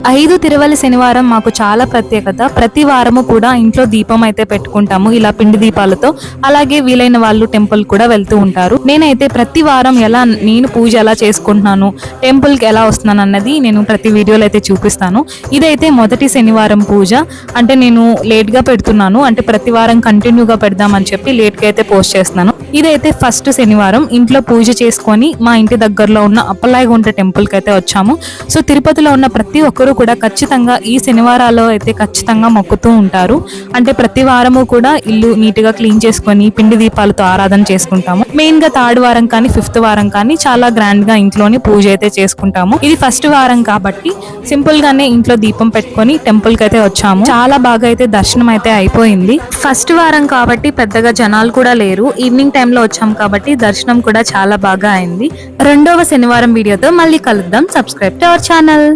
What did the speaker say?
5 తిరువల శనివారం మాకు చాలా ప్రత్యేకత. ప్రతి వారము కూడా ఇంట్లో దీపం అయితే పెట్టుకుంటాము ఇలా పిండి దీపాలతో. అలాగే వీలైన వాళ్ళు టెంపుల్ కూడా వెళ్తూ ఉంటారు. నేనైతే ప్రతి వారం నేను పూజ ఎలా చేసుకుంటున్నాను, టెంపుల్కి ఎలా వస్తున్నాను అన్నది నేను ప్రతి వీడియోలో అయితే చూపిస్తాను. ఇదైతే మొదటి శనివారం పూజ. అంటే నేను లేట్గా పెడుతున్నాను, అంటే ప్రతి వారం కంటిన్యూగా పెడదామని చెప్పి లేట్గా అయితే పోస్ట్ చేస్తున్నాను. ఇదైతే ఫస్ట్ శనివారం ఇంట్లో పూజ చేసుకొని మా ఇంటి దగ్గరలో ఉన్న అప్పలాయగుంట టెంపుల్కి అయితే వచ్చాము. సో తిరుపతిలో ఉన్న ప్రతి ఒక్కరూ కూడా ఖచ్చితంగా ఈ శనివారాల్లో అయితే ఖచ్చితంగా మొక్కుతూ ఉంటారు. అంటే ప్రతి వారము కూడా ఇల్లు నీట్గా క్లీన్ చేసుకొని పిండి దీపాలతో ఆరాధన చేసుకుంటాము. మెయిన్గా థర్డ్ వారం కానీ ఫిఫ్త్ వారం కానీ చాలా గ్రాండ్గా ఇంట్లోనే పూజ అయితే చేసుకుంటాము. ఇది ఫస్ట్ వారం కాబట్టి సింపుల్ గానే ఇంట్లో దీపం పెట్టుకొని టెంపుల్కి అయితే వచ్చాము. చాలా బాగా అయితే దర్శనం అయితే అయిపోయింది. ఫస్ట్ వారం కాబట్టి పెద్దగా జనాలు కూడా లేరు. ఈవినింగ్ టైంలో వచ్చాం కాబట్టి దర్శనం కూడా చాలా బాగా అయింది. రెండవ శనివారం వీడియోతో మళ్ళీ కలుద్దాం. Subscribe to our channel.